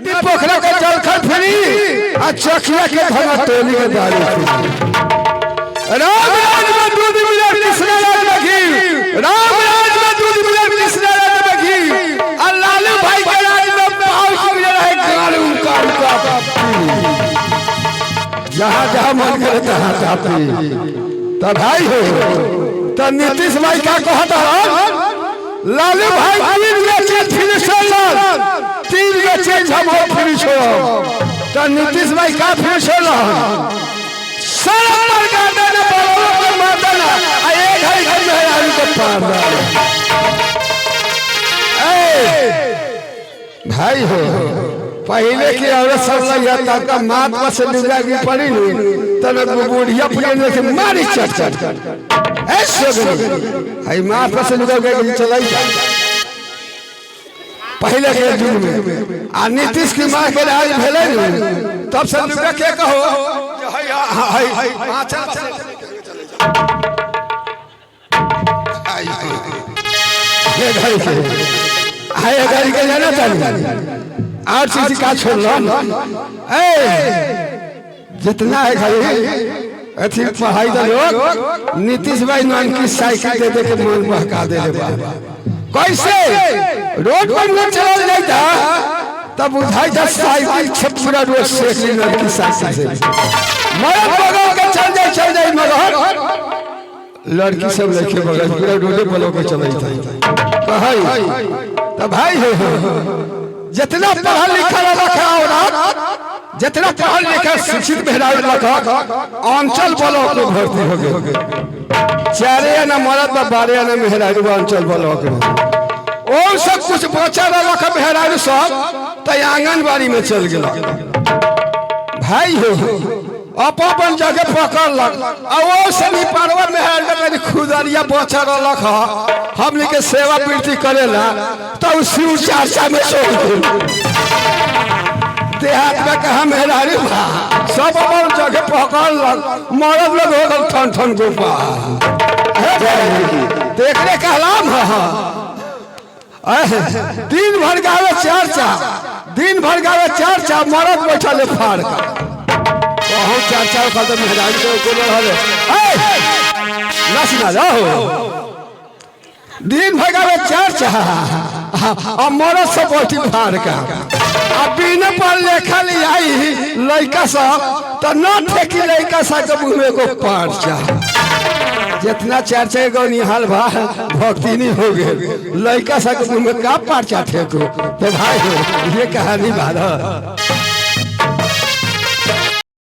नदी पोखरा के जलखन फ्री आ चखिया के धमा टोली के दारू राम राज में दूध मिले कृष्ण राज में घी राम राज में दूध मिले कृष्ण राज में घी और लालू भाई के राज में पाउच मिले रहे गालू का जहां जहां मन करे तहां जाती तब भाई हो तो नीतीश भाई क्या कहता है लालू भाई तीन बेचे फिनिश तीन बेचे जब हो फिनिश हो तो नीतीश भाई का फिनिश हो सारा पर गाने ने बोलो के मारना आ एक है घर में आलू को पार भाई हो पहले की औरत सब लगा तब का मात पर से लुगा की पड़ी तब बुढ़िया फुले से मारी चट चट ऐसे आई मात पर से लुगा के चलाई पहले के युग में आ नीतीश की मां के राज भेले तब से लुगा के कहो हाय पांचा ये घर के हाय घर के जाना चाहिए और चीज का छोड़ लो जितना है भाई अथी पढ़ाई दे लोग नीतीश भाई नाम की साइकिल दे दे के मन बहका दे रे बाबा कैसे रोड पर न चल जाता तब बुझाई था साइकिल छपुरा रोड से लड़की साइकिल से मरद बगल के चल जाए मगर लड़की सब लेके बगल पूरा रोडे पर लोग चलई था कहई तब भाई हो जितना पढ़ा लिखा रखा औरत जितना पढ़ा लिखा शिक्षित मेहराज रखा अंचल ब्लॉक में भर्ती हो गए चारे ना मरद बारे ना मेहराज अंचल ब्लॉक में और सब कुछ बचा रखा मेहराज सब तो आंगनबाड़ी में चल गया भाई हो अपन जगह पकड़ लग वो सभी पारवा मेहराज खुदरिया बचा रखा हमने के सेवा प्रीति करेला तो शिव चर्चा में छोड़ देहात में कहा मेहरारी सब अपन जगह पकड़ लग मरद लोग हो गल ठन ठन गोपाल देखने का लाभ दिन भर गावे दिन भर गावे चर्चा मरद बैठले फाड़ का बहुत चर्चा का तो मेहरारी को रहले नसना जाओ दिन भगावे चर्चा और मरद सब बैठी फाड़ का बिना पर लेखा ले आई लड़का सब तो न ठेकी लड़का सा के मुंह में को पर्चा जितना चर्चा गो निहाल भा भक्ति नहीं हो गए लड़का सा के मुंह में का पर्चा ठेको तो भाई ये कहानी बात